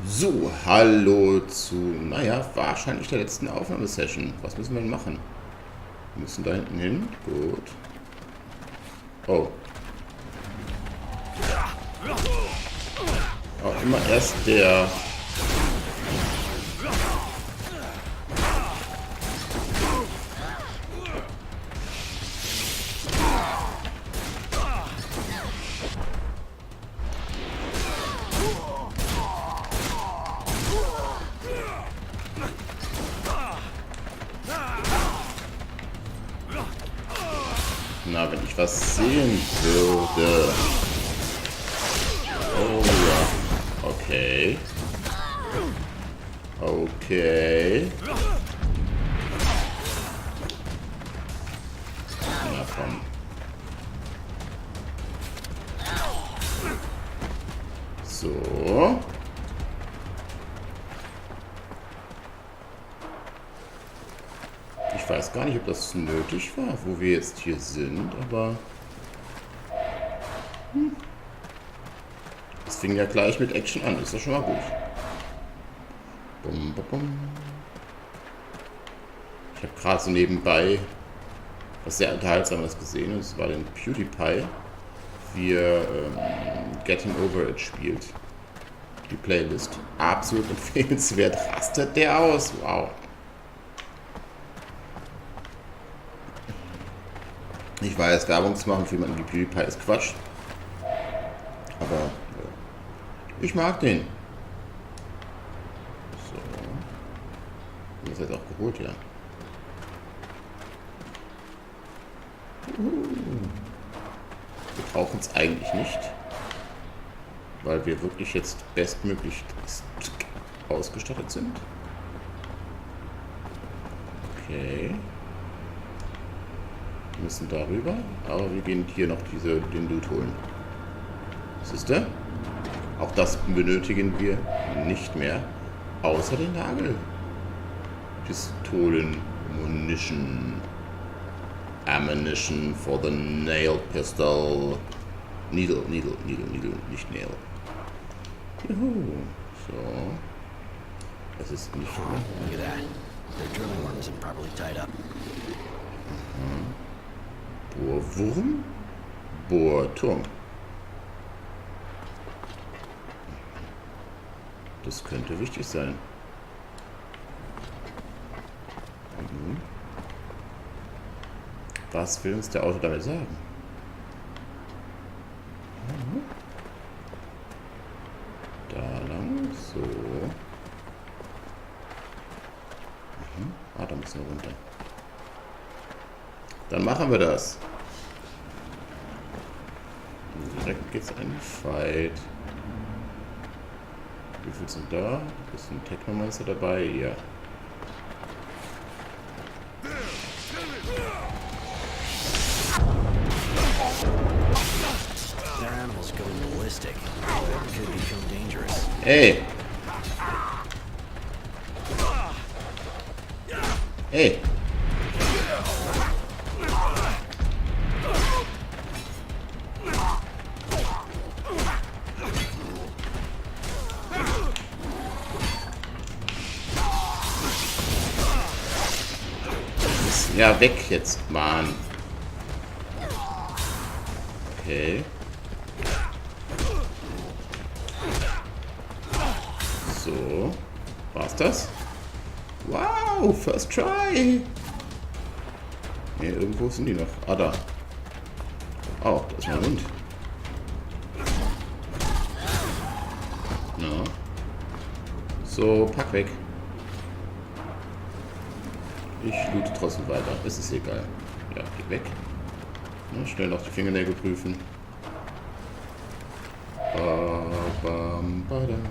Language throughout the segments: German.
So, hallo zu, naja, wahrscheinlich der letzten Aufnahmesession. Was müssen wir denn machen? Wir müssen da hinten hin. Gut. Oh. Auch immer erst der... Na, wenn ich was sehen würde. Oh ja. Okay. Okay. Na komm. So. Ich weiß gar nicht, ob das nötig war, wo wir jetzt hier sind, aber... Es fing ja gleich mit Action an, ist doch schon mal gut. Bum, bum, bum. Ich habe gerade so nebenbei was sehr Unterhaltsames gesehen, und es war den PewDiePie, wie er Getting Over It spielt. Die Playlist. Absolut empfehlenswert. Rastet der aus. Wow. Ich weiß, Werbung zu machen für jemanden wie PewDiePie ist Quatsch. Aber ich mag den. So. Den ist jetzt auch geholt, ja. Wir brauchen es eigentlich nicht. Weil wir wirklich jetzt bestmöglich ausgestattet sind. Okay. Wir müssen darüber, aber wir gehen hier noch den Loot holen. Siehst du? Auch das benötigen wir nicht mehr, außer den Nagel. Pistolen, Munition, Ammunition for the nail pistol. Needle, nicht Nail. Juhu. So. Es ist nicht so. Look at that. Their drilling worm isn't properly tied up. Bohrwurm? Bohrturm. Das könnte wichtig sein. Was will uns der Autor damit sagen? Da lang, so. Ah, da müssen wir runter. Dann machen wir das. Direkt geht's in den Fight. Wie viel sind da? Ist ein Technomancer dabei? Ja. Their animals go ballistic. Could become dangerous. Ey! Ey! Ja, weg jetzt, Mann. Okay. So. War's das? Wow, first try. Ne, irgendwo sind die noch. Ah, da. Oh, da ist mein Hund. Ja. So, pack weg. Ich loote trotzdem weiter. Es ist egal. Ja, geh weg. Na, schnell noch die Fingernägel prüfen. Bam, badam.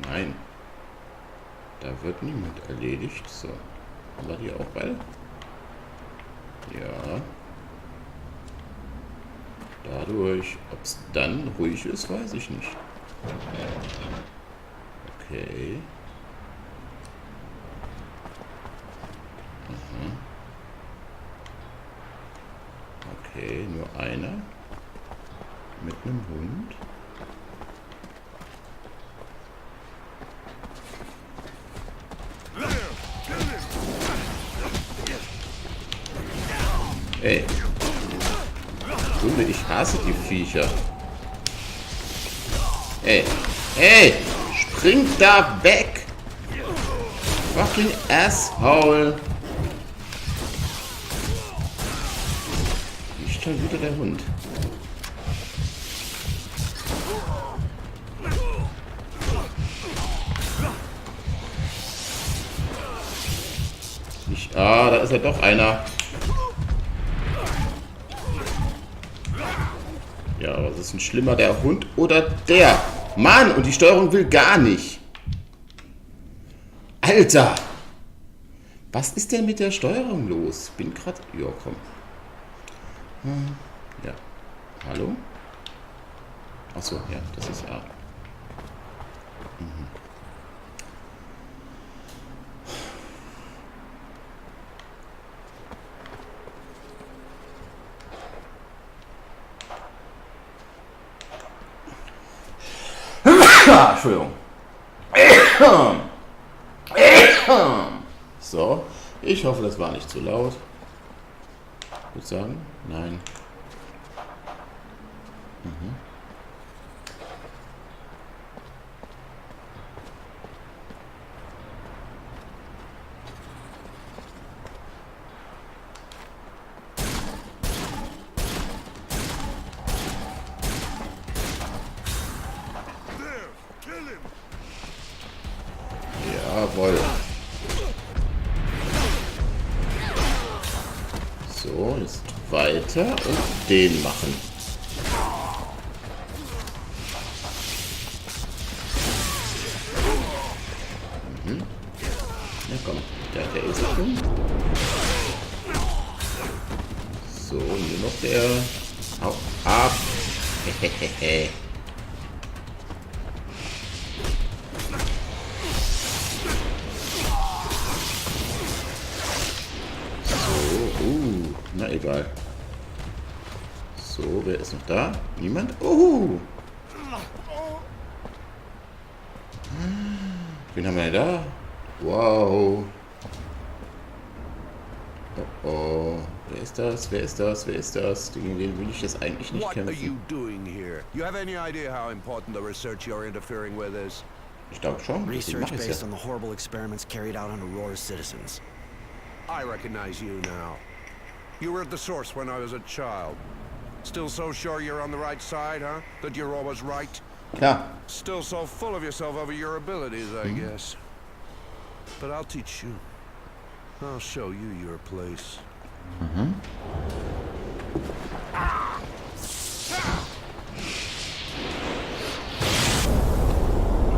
Nein. Da wird niemand erledigt. So. Haben wir die auch beide? Ja. Dadurch, ob es dann ruhig ist, weiß ich nicht. Okay. Mhm. Okay, nur einer. Mit einem Hund. Ey. Junge, ich hasse die Viecher. Ey. Ey! Spring da weg! Fucking Asshole! Nicht schon wieder der Hund. Ah, da ist ja doch einer. Ja, was ist denn schlimmer, der Hund oder der? Mann, und die Steuerung will gar nicht. Alter! Was ist denn mit der Steuerung los? Bin gerade... Ja, komm. Ja. Hallo? Achso, ja, das ist A. Entschuldigung. So, ich hoffe, das war nicht zu laut. Ich würde sagen, nein. Jawohl. So, jetzt weiter und den machen. Ja komm, der ist schon. So, nur noch der. Hau ab. Hehehe. Na egal. So, wer ist noch da? Niemand? Wen haben wir da? Wow. Oh. Wer ist das? Wer ist das? Wer ist das? Gegen den will ich das eigentlich nicht kämpfen. What are you doing here? You have any idea how important the research you're interfering with is? Ich glaube schon. Research based on the horrible experiments carried out on Aurora's citizens. I recognize you now. You were at the source when I was a child. Still so sure you're on the right side, huh? That you're always right? Klar. Still so full of yourself over your abilities, I guess. But I'll teach you. I'll show you your place.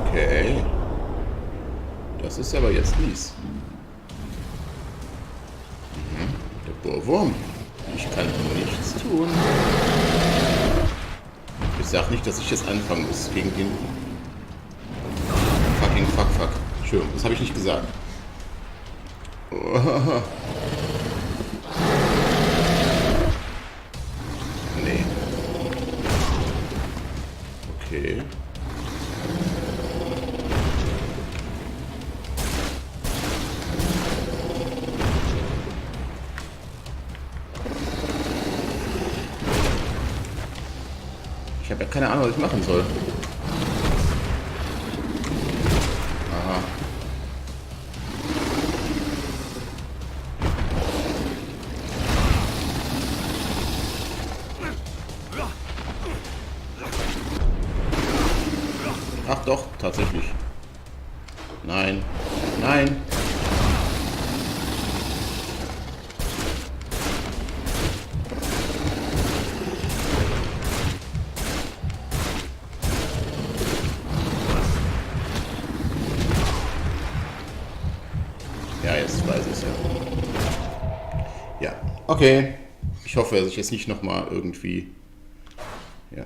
Okay. Das ist aber jetzt mies. Der Bohrwurm. Ich kann nichts tun. Ich sag nicht, dass ich jetzt anfangen muss gegen den fucking Fuck. Entschuldigung, das habe ich nicht gesagt. Oh. Nee. Okay. Ich habe ja keine Ahnung, was ich machen soll. Aha. Ach doch, tatsächlich. Nein. Nein. Ja, jetzt weiß ich es ja. Ja, okay. Ich hoffe, dass ich jetzt nicht nochmal irgendwie... Ja.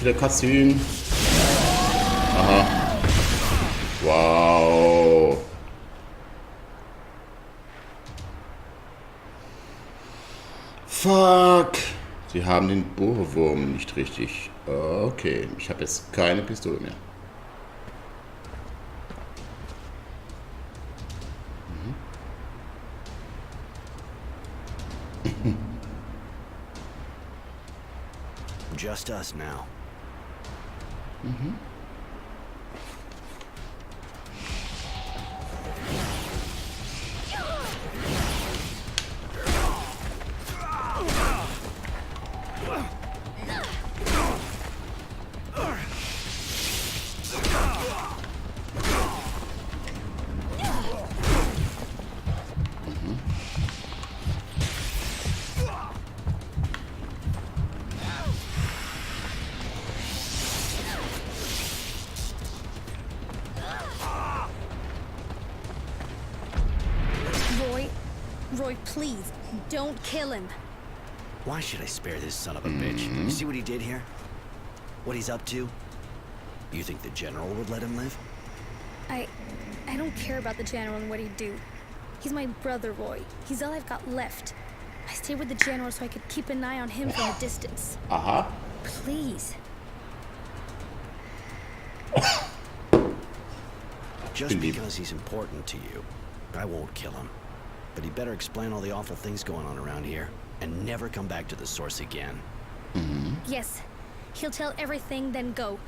wieder Cutscene. Aha. Wow. Fuck. Sie haben den Bohrwurm nicht richtig. Okay, ich habe jetzt keine Pistole mehr. Just us now. Roy, please, don't kill him. Why should I spare this son of a bitch? You see what he did here? What he's up to? You think the general would let him live? I don't care about the general and what he'd do. He's my brother, Roy. He's all I've got left. I stayed with the general so I could keep an eye on him from a distance. Aha. Please. Just because he's important to you, I won't kill him. But he better explain all the awful things going on around here and never come back to the source again. Yes. He'll tell everything, then go.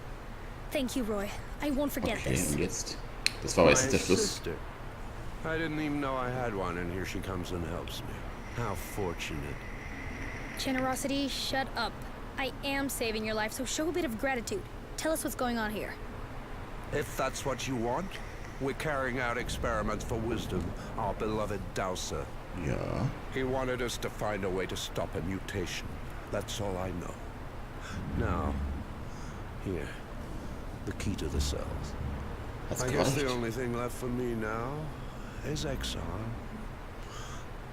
Thank you, Roy. I won't forget Okay, this. und jetzt. Das war aber jetzt der Schluss. Sister. I didn't even know I had one, and here she comes and helps me. How fortunate. Generosity, shut up. I am saving your life, so show a bit of gratitude. Tell us what's going on here. If that's what you want, we're carrying out experiments for Wisdom, our beloved Dowser. Ja. He wanted us to find a way to stop a mutation. That's all I know. Now, here, the key to the cells. Hat's I guess the gereicht. only thing left for me now is exile.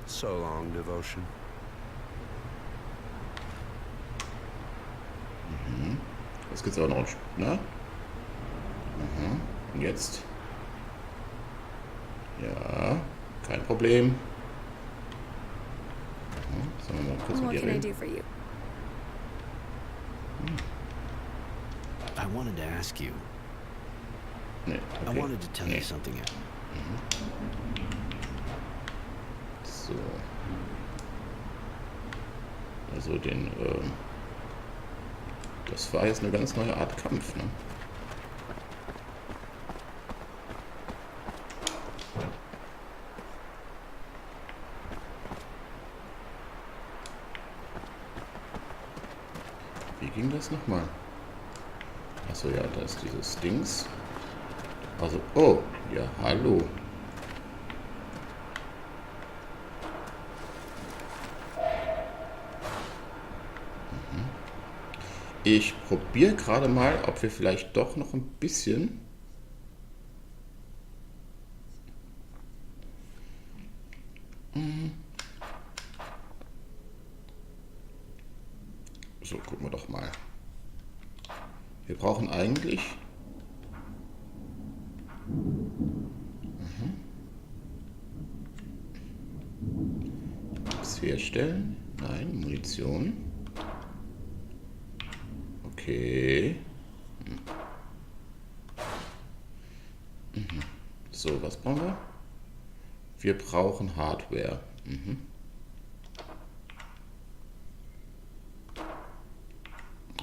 So long, devotion. Jetzt geht's aber noch. Ne? Und jetzt. Ja, kein Problem. Sollen wir mal kurz mit What ihr can I reden? do for you? I wanted to ask you. Nee, I okay. wanted to tell Nee. you something. So. Also den, das war jetzt eine ganz neue Art Kampf, ne? Wie ging das nochmal? Achso, ja, da ist dieses Dings. Also, oh, ja, hallo. Ich probiere gerade mal, ob wir vielleicht doch noch ein bisschen so, gucken wir doch mal. Wir brauchen eigentlich das herstellen. Nein, Munition. Okay. So, was brauchen wir? Wir brauchen Hardware.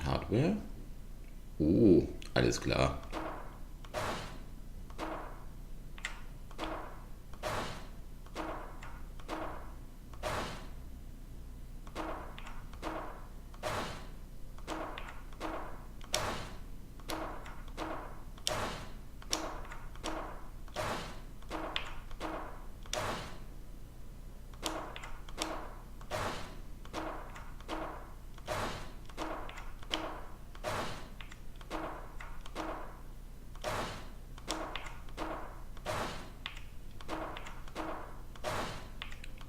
Hardware? Oh, alles klar.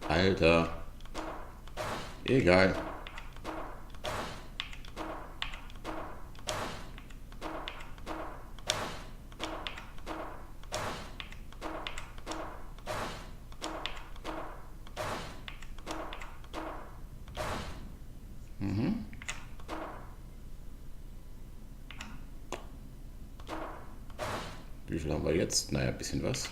Alter. Wie viel haben wir jetzt? Naja, ein bisschen was.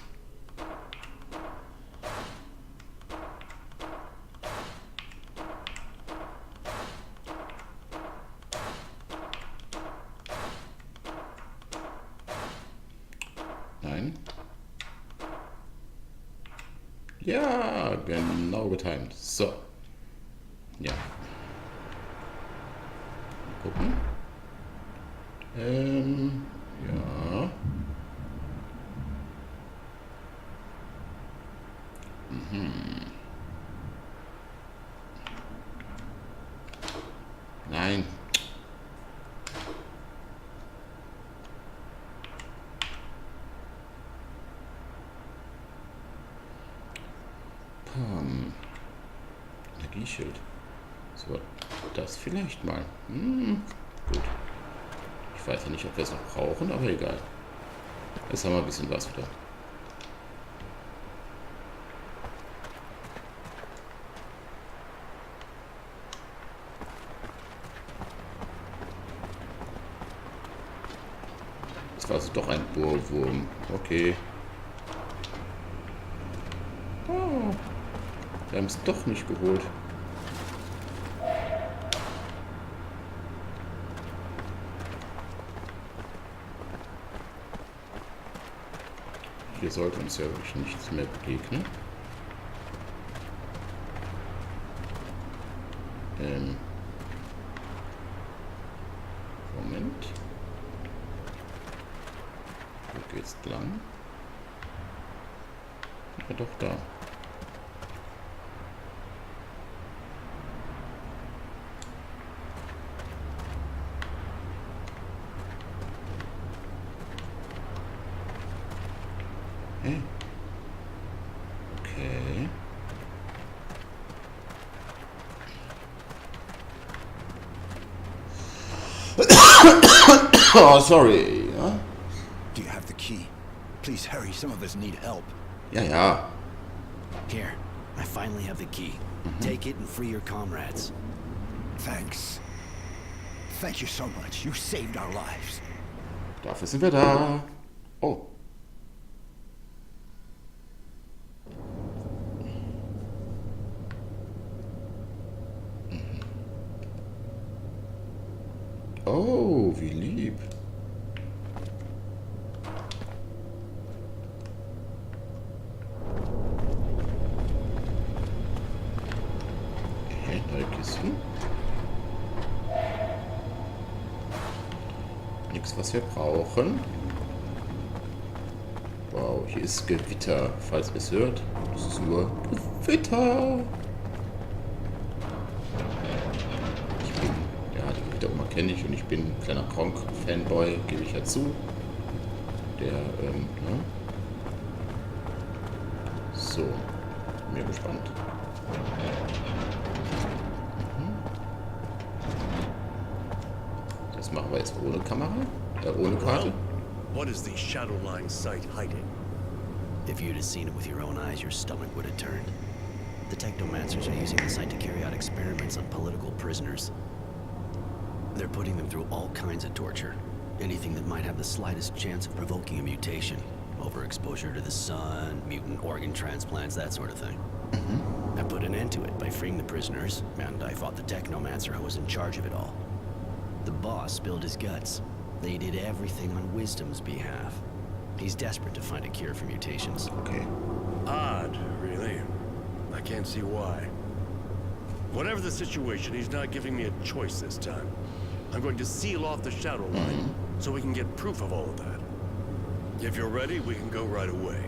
Nein. Ja, genau getimt. So. Ja. Mal gucken. Ja. Nein. Energieschild. So, das vielleicht mal. Gut. Ich weiß ja nicht, ob wir es noch brauchen, aber egal. Jetzt haben wir ein bisschen was wieder. Das war also doch ein Bohrwurm. Okay. Oh, wir haben es doch nicht geholt. Hier sollte uns ja wirklich nichts mehr begegnen. Moment. Wo geht's lang? Ja, doch da. Hey. Okay. Oh, sorry. Ja? Do you have the key? Please hurry, some of us need help. Ja, ja. Here, I finally have the key. Take it and free your comrades. Thanks. Thank you so much. You saved our lives. Dafür sind wir da. Oh. Oh, wie lieb. Okay, neue Kisten. Nichts, was wir brauchen. Wow, hier ist Gewitter, falls ihr es hört. Das ist nur Gewitter. Kenne ich und ich bin ein kleiner Kronk-Fanboy, gebe ich ja zu. Der, ne? So, bin mir gespannt. Das machen wir jetzt ohne Kamera, ohne Karte. What is the Shadowline site hiding? If you'd have seen it with your own eyes, your stomach would have turned. The Technomancers are using the site to carry out experiments on political prisoners. They're putting them through all kinds of torture. Anything that might have the slightest chance of provoking a mutation. Overexposure to the sun, mutant organ transplants, that sort of thing. I put an end to it by freeing the prisoners, and I fought the Technomancer who was in charge of it all. The boss spilled his guts. They did everything on Wisdom's behalf. He's desperate to find a cure for mutations. Okay. Odd, really. I can't see why. Whatever the situation, he's not giving me a choice this time. I'm going to seal off the shadow line so we can get proof of all of that. If you're ready, we can go right away.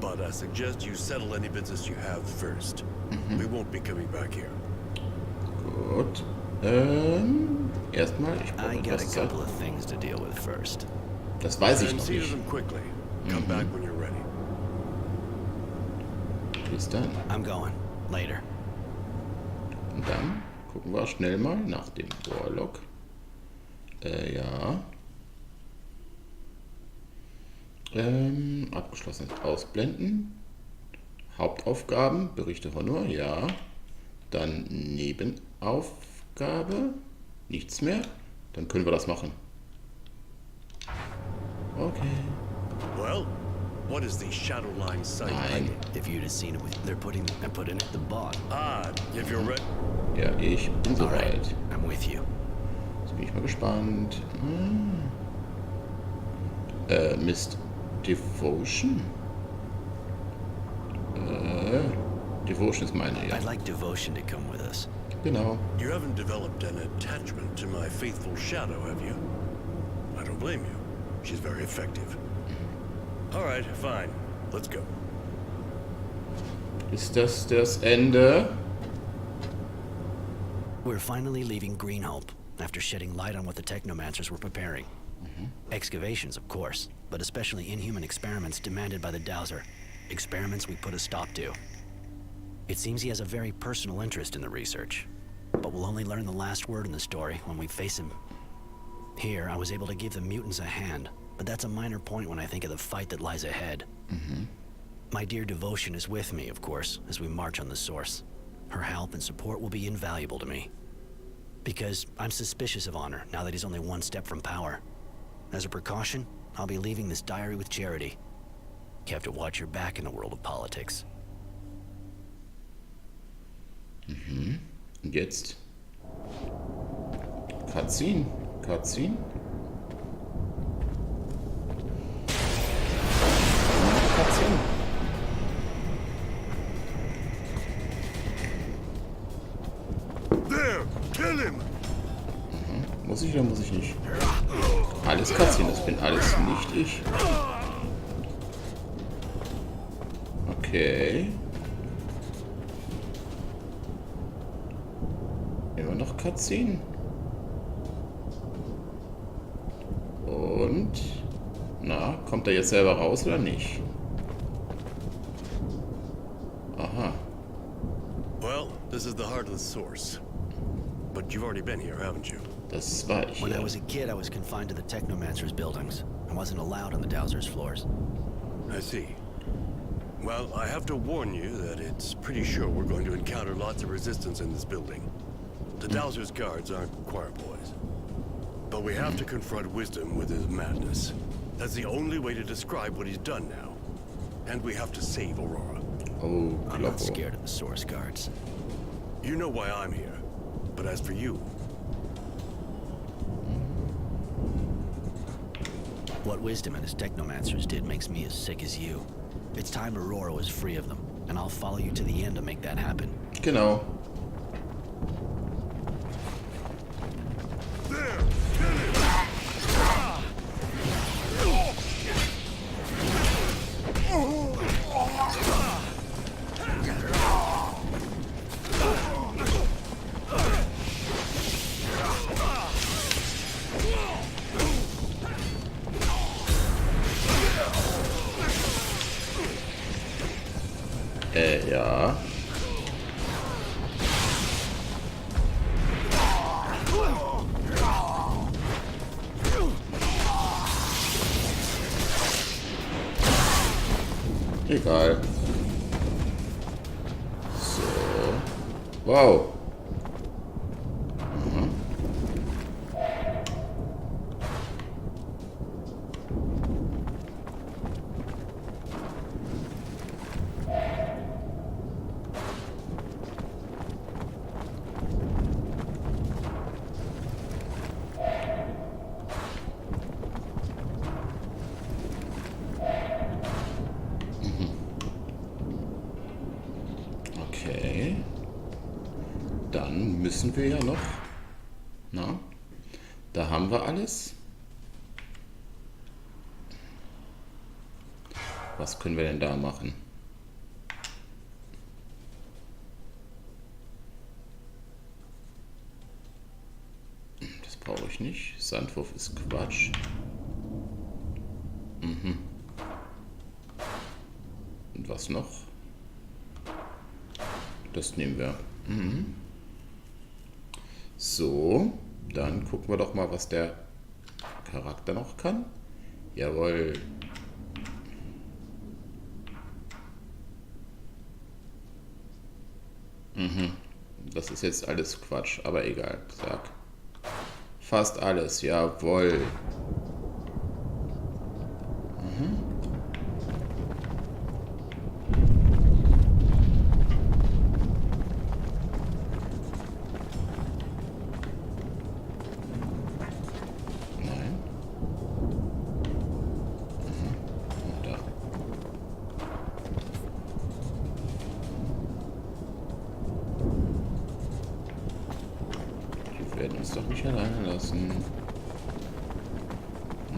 But I suggest you settle any business you have first. We won't be coming back here. Gut. Erstmal, ich I brauche got a etwas couple Zeit. of things to deal with first. Das weiß ich And noch see to nicht. them quickly. Come back when you're ready. Bis dann. I'm going. Later. Und dann gucken wir schnell mal nach dem Warlock. Ja. Abgeschlossen ausblenden. Hauptaufgaben, Berichte Honor, ja. Dann Nebenaufgabe, nichts mehr. Dann können wir das machen. Okay. Well, what is the shadow line site? Nein. If you'd have seen it, they're putting in it the bot. Ah, if you're ready. Ja, ich bin Alright, soweit. I'm with you. Jetzt bin ich mal gespannt. Mist. Devotion? Devotion ist meine, ja. I'd like Devotion to come with us. Genau. You haven't developed an attachment to my faithful shadow, have you? I don't blame you. She's very effective. All right, fine. Let's go. Ist das Ende? We're finally leaving Greenhope, after shedding light on what the Technomancers were preparing. Excavations, of course, but especially inhuman experiments demanded by the Dowser. Experiments we put a stop to. It seems he has a very personal interest in the research, but we'll only learn the last word in the story when we face him. Here, I was able to give the mutants a hand, but that's a minor point when I think of the fight that lies ahead. My dear Devotion is with me, of course, as we march on the Source. Her help and support will be invaluable to me. Because I'm suspicious of Honor now that he's only one step from power. As a precaution, I'll be leaving this diary with Charity. You have to watch your back in the world of politics. Und jetzt? Cutscene. Cutscene. Cutscene. There! Kill him! Muss ich oder muss ich nicht? Alles Cutscene, das bin alles nicht ich. Okay. Immer noch Cutscene. Und... Na, kommt er jetzt selber raus oder nicht? Aha. Well, this is the heart of the Source. But you've already been here, haven't you? Das war ich. When I Ja. was a kid, I was confined to the Technomancer's buildings. I wasn't allowed on the Dowser's floors. I see. Well, I have to warn you that it's pretty sure we're going to encounter lots of resistance in this building. The Dowser's guards aren't choir boys. But we have to confront Wisdom with his madness. That's the only way to describe what he's done now. And we have to save Aurora. Oh, I'm not Kloppo. scared of the Source guards. You know why I'm here. But as for you, What Wisdom and his Technomancers did makes me as sick as you. It's time Aurora was free of them, and I'll follow you to the end to make that happen. Genau. There! Kill him! Ja. Egal. So. Wow. Okay. Dann müssen wir ja noch. Na, da haben wir alles. Was können wir denn da machen? Das brauche ich nicht. Sandwurf ist Quatsch. Und was noch? Das nehmen wir. So, dann gucken wir doch mal, was der Charakter noch kann. Jawohl. Das ist jetzt alles Quatsch, aber egal. Sag. Fast alles, jawohl. Wir werden uns doch nicht alleine lassen.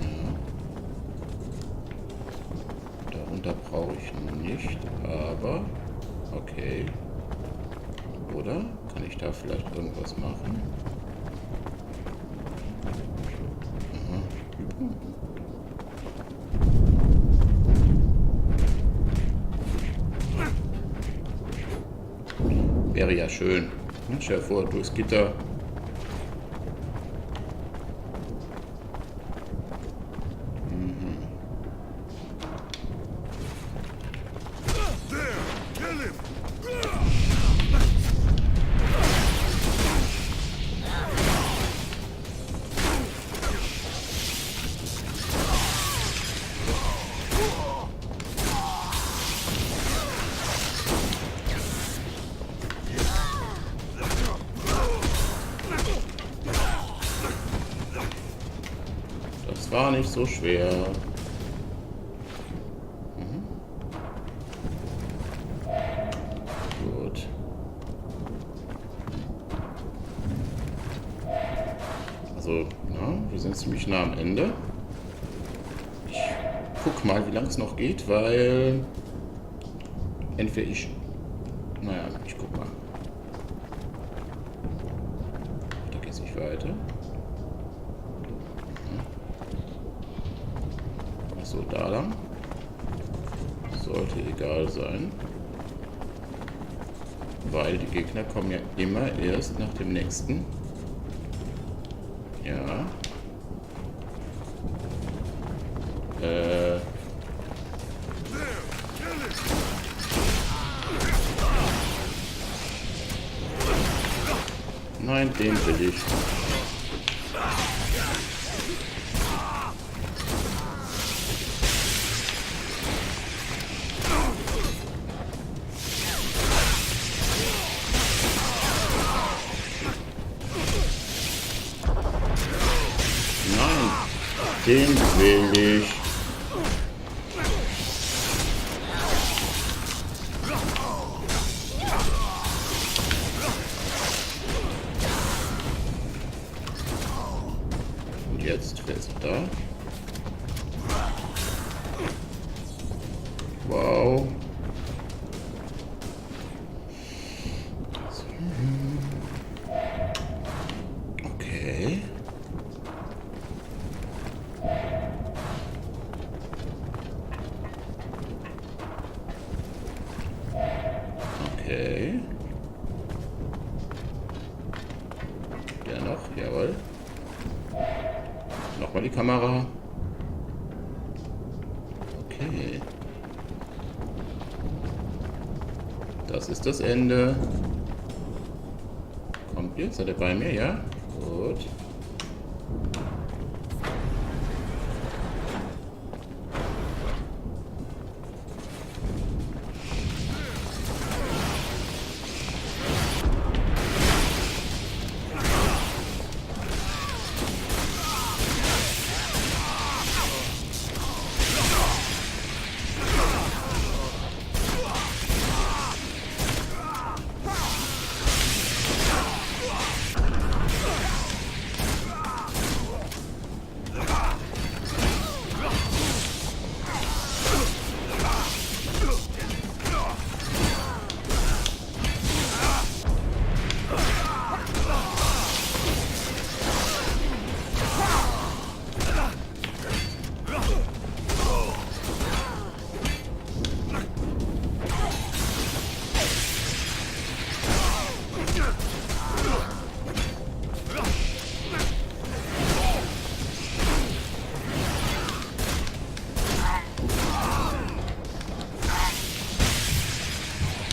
Ja. Darunter brauche ich nicht, aber okay. Oder? Kann ich da vielleicht irgendwas machen? Aha. Wäre ja schön. Stell dir vor, durchs Gitter. Das war nicht so schwer. Gut. Also, ja, wir sind ziemlich nah am Ende. Ich guck mal, wie lange es noch geht, weil entweder naja, ich guck mal. Da geht's nicht weiter. So, da lang. Sollte egal sein. Weil die Gegner kommen ja immer erst nach dem nächsten. Ja. Nein, den will ich. Den will ich. Und jetzt, wer ist da? Wow. Okay. Okay. Ja, noch, jawohl. Nochmal die Kamera. Okay. Das ist das Ende. Kommt jetzt? Seid ihr bei mir? Ja? Gut.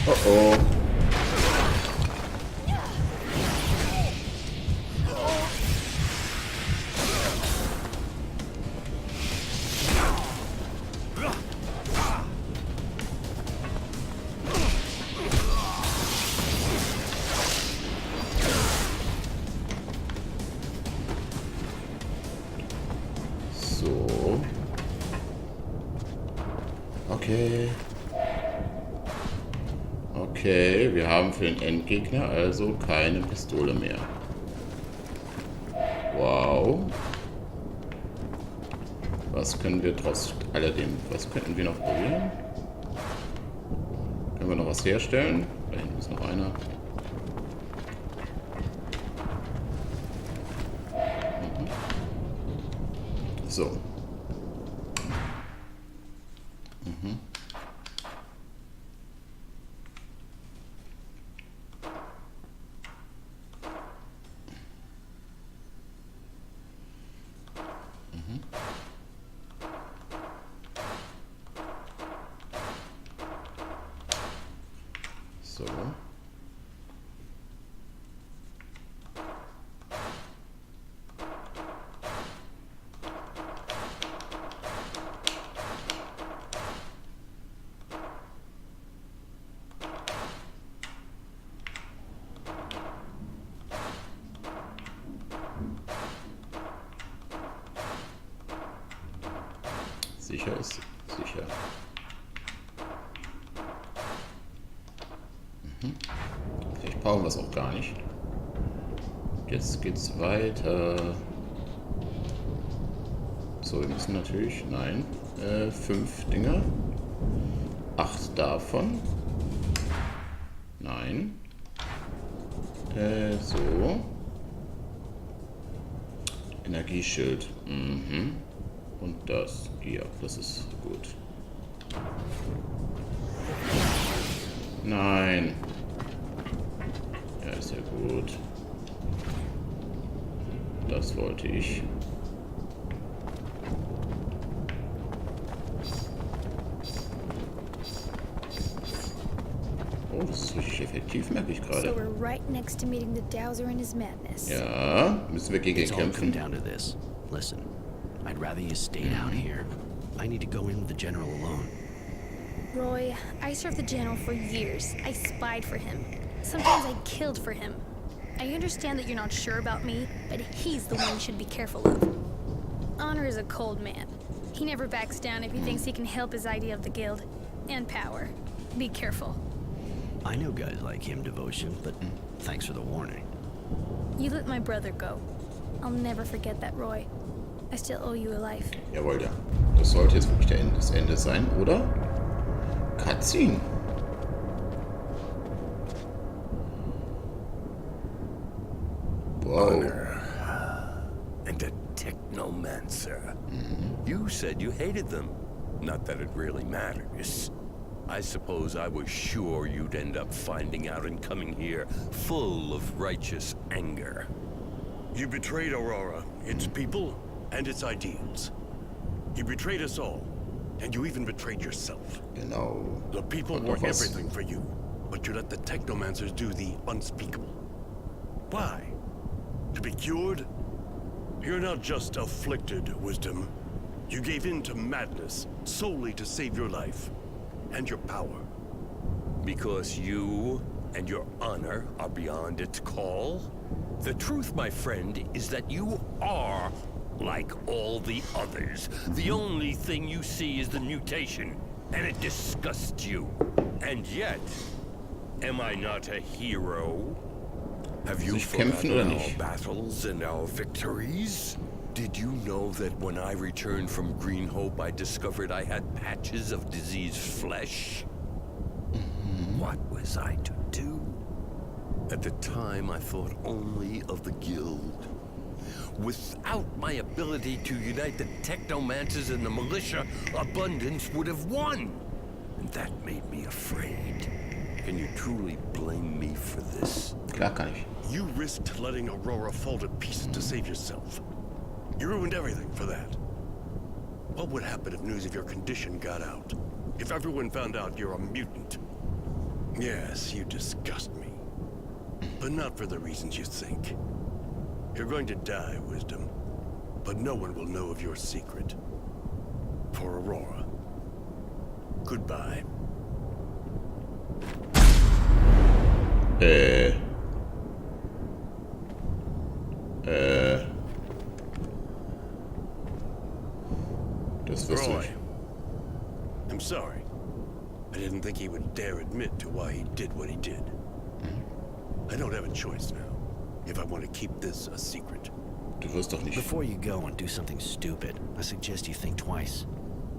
Oh oh. So. Okay. Okay, wir haben für den Endgegner also keine Pistole mehr. Wow. Was können wir trotz alledem... Was könnten wir noch probieren? Können wir noch was herstellen? Da hinten ist noch einer. So. So. Sicher ist sicher. Vielleicht brauchen wir es auch gar nicht. Jetzt geht's weiter. So, wir müssen natürlich... Nein. 5 Dinger. 8 davon. Nein. So. Energieschild. Und das. Ja, das ist gut. Nein. Ja, ist ja gut. Das wollte ich. Oh, das ist richtig effektiv, merke ich So gerade. we're right next to meeting the Dowser in his madness. Ja, müssen wir gegen ihn It's all come kämpfen. down to this. Listen, I'd rather you stay down here. I need to go in with the general alone. Roy, I served the general for years. I spied for him. Sometimes I killed for him. I understand that you're not sure about me, but he's the one you should be careful of. Honor is a cold man. He never backs down if he thinks he can help his idea of the guild. And power. Be careful. I know guys like him, Devotion, but thanks for the warning. You let my brother go. I'll never forget that, Roy. I still owe you a life. Jawohl, ja. Das sollte jetzt wirklich das Ende sein, oder? Cutscene. Wow. And a Technomancer. You said you hated them. Not that it really matters. I suppose I was sure you'd end up finding out and coming here full of righteous anger. You betrayed Aurora, its people, and its ideals. You betrayed us all, and you even betrayed yourself. Genau. The people Und were noch was. everything for you, but you let the Technomancers do the unspeakable. Why? To be cured? You're not just afflicted, Wisdom. You gave in to madness solely to save your life and your power. Because you and your honor are beyond its call? The truth, my friend, is that you are like all the others. The only thing you see is the mutation, and it disgusts you. And yet, am I not a hero? Have you Sich kämpfen oder forgotten our nicht? battles and our victories? Did you know that when I returned from Green Hope, I discovered I had patches of diseased flesh? What was I to do? At the time, I thought only of the guild. Without my ability to unite the Technomancers and the militia, Abundance would have won. And that made me afraid. Can you truly blame me for this? Klar kann ich. You risked letting Aurora fall to pieces to save yourself. You ruined everything for that. What would happen if news of your condition got out? If everyone found out you're a mutant? Yes, you disgust me. But not for the reasons you think. You're going to die, Wisdom. But no one will know of your secret. For Aurora. Goodbye. Das wirst du Roy. nicht. I'm sorry. I didn't think he would dare admit to why he did what he did. I don't have a choice now, if I want to keep this a secret. Du wirst doch nicht... Before you go and do something stupid, I suggest you think twice.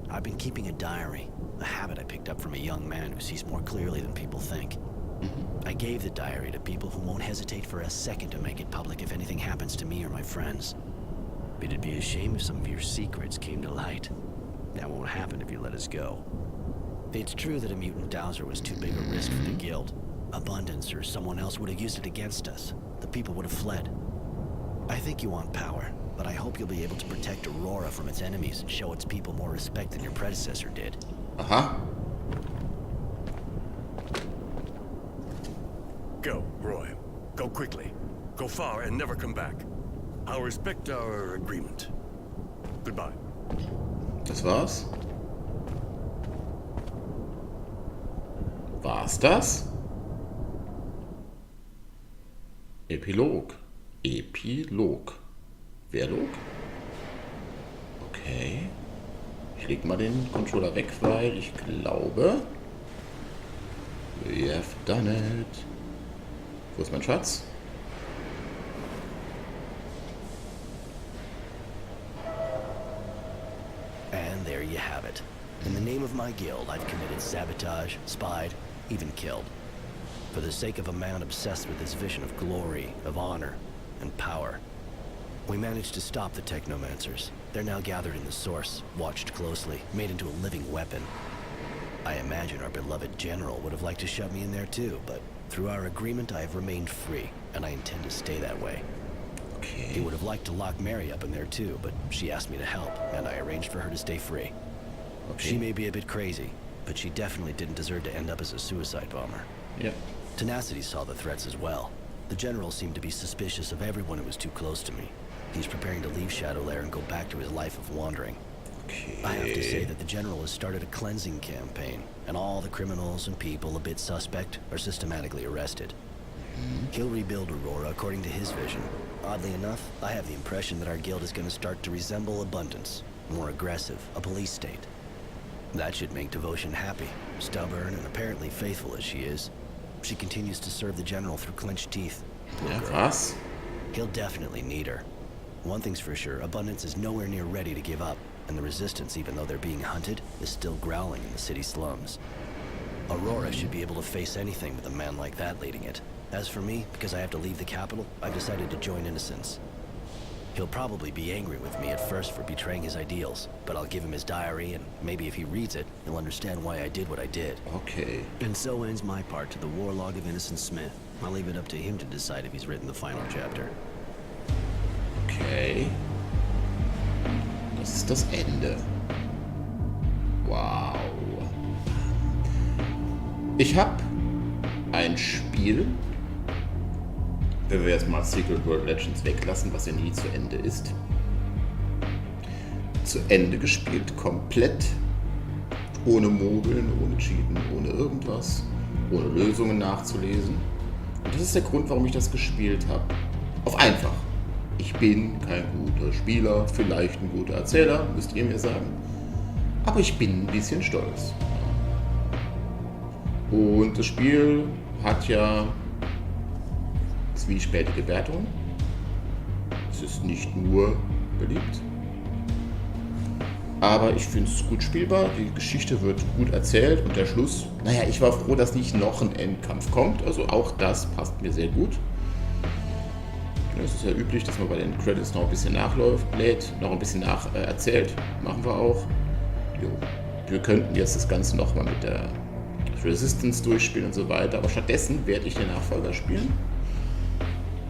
I've been keeping a diary, a habit I picked up from a young man who sees more clearly than people think. I gave the diary to people who won't hesitate for a second to make it public if anything happens to me or my friends. It'd be a shame if some of your secrets came to light. That won't happen if you let us go. It's true that a mutant dowser was too big a risk for the guild. Abundance or someone else would have used it against us. The people would have fled. I think you want power, but I hope you'll be able to protect Aurora from its enemies and show its people more respect than your predecessor did. Aha. Go, Roy. Go quickly. Go far and never come back. I'll respect our agreement. Goodbye. Das war's? War's das? Epilog. Epilog. Wehrlog? Okay. Ich leg mal den Controller weg, weil ich glaube... We have done it. Wo ist mein Schatz? And there you have it. In the name of my guild, I've committed sabotage, spied, even killed. For the sake of a man obsessed with his vision of glory, of honor, and power. We managed to stop the Technomancers. They're now gathered in the source, watched closely, made into a living weapon. I imagine our beloved general would have liked to shove me in there too, but through our agreement I have remained free, and I intend to stay that way. He would have liked to lock Mary up in there too, but she asked me to help, and I arranged for her to stay free. She may be a bit crazy, but she definitely didn't deserve to end up as a suicide bomber. Ja. Tenacity saw the threats as well. The general seemed to be suspicious of everyone who was too close to me. He's preparing to leave Shadowlair and go back to his life of wandering. I have to say that the general has started a cleansing campaign, and all the criminals and people a bit suspect are systematically arrested. He'll rebuild Aurora according to his vision. Oddly enough, I have the impression that our guild is going to start to resemble Abundance, more aggressive, a police state. That should make Devotion happy, stubborn and apparently faithful as she is. She continues to serve the general through clenched teeth. Ja, was? He'll definitely need her. One thing's for sure, Abundance is nowhere near ready to give up, and the Resistance, even though they're being hunted, is still growling in the city slums. Aurora should be able to face anything with a man like that leading it. As for me, because I have to leave the capital, I've decided to join Innocence. He'll probably be angry with me at first for betraying his ideals, but I'll give him his diary, and maybe if he reads it, he'll understand why I did what I did. Okay. And so ends my part to the Warlog of Innocent Smith. I'll leave it up to him to decide if he's written the final chapter. Okay. Das ist das Ende. Wow. Ich habe ein Spiel, wenn wir jetzt mal Secret World Legends weglassen, was ja nie zu Ende ist, zu Ende gespielt, komplett, ohne Mogeln, ohne Cheaten, ohne irgendwas, ohne Lösungen nachzulesen. Und das ist der Grund, warum ich das gespielt habe. Auf einfach. Ich bin kein guter Spieler, vielleicht ein guter Erzähler, müsst ihr mir sagen. Aber ich bin ein bisschen stolz. Und das Spiel hat ja zwiespältige Wertungen. Es ist nicht nur beliebt. Aber ich finde es gut spielbar, die Geschichte wird gut erzählt und der Schluss, naja, ich war froh, dass nicht noch ein Endkampf kommt, also auch das passt mir sehr gut. Es ist ja üblich, dass man bei den Credits noch ein bisschen nachlädt, noch ein bisschen erzählt. Machen wir auch. Jo. Wir könnten jetzt das Ganze nochmal mit der Resistance durchspielen und so weiter, aber stattdessen werde ich den Nachfolger spielen.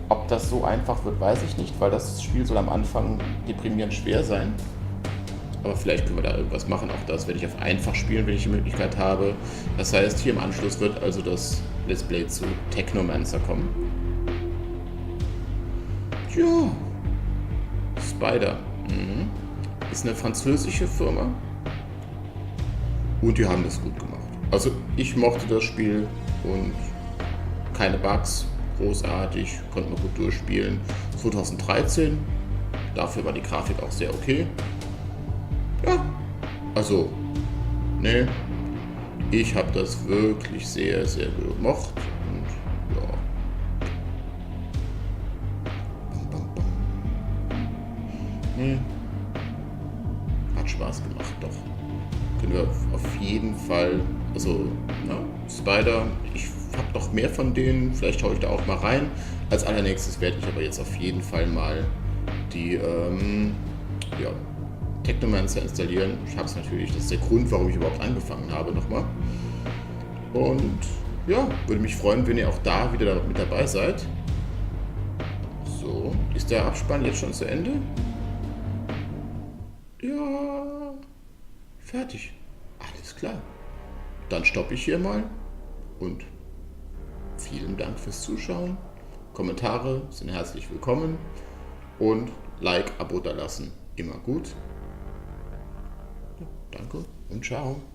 Ob das so einfach wird, weiß ich nicht, weil das Spiel soll am Anfang deprimierend schwer sein. Aber vielleicht können wir da irgendwas machen. Auch das werde ich auf einfach spielen, wenn ich die Möglichkeit habe. Das heißt, hier im Anschluss wird also das Let's Play zu Technomancer kommen. Ja, Spider. Ist eine französische Firma. Und die haben das gut gemacht. Also ich mochte das Spiel und keine Bugs, großartig, konnte man gut durchspielen. 2013, dafür war die Grafik auch sehr okay. Ja, also, ne, ich habe das wirklich sehr, sehr gemocht und ja. Hat Spaß gemacht, doch. Können wir auf jeden Fall, also, na, Spider, ich habe noch mehr von denen, vielleicht schaue ich da auch mal rein. Als allernächstes werde ich aber jetzt auf jeden Fall mal die, ja, Technomancer installieren. Ich habe es natürlich, das ist der Grund, warum ich überhaupt angefangen habe nochmal. Und ja, würde mich freuen, wenn ihr auch da wieder mit dabei seid. So, ist der Abspann jetzt schon zu Ende? Ja, fertig. Alles klar. Dann stoppe ich hier mal und vielen Dank fürs Zuschauen. Kommentare sind herzlich willkommen und Like, Abo da lassen. Immer gut. Danke und ciao.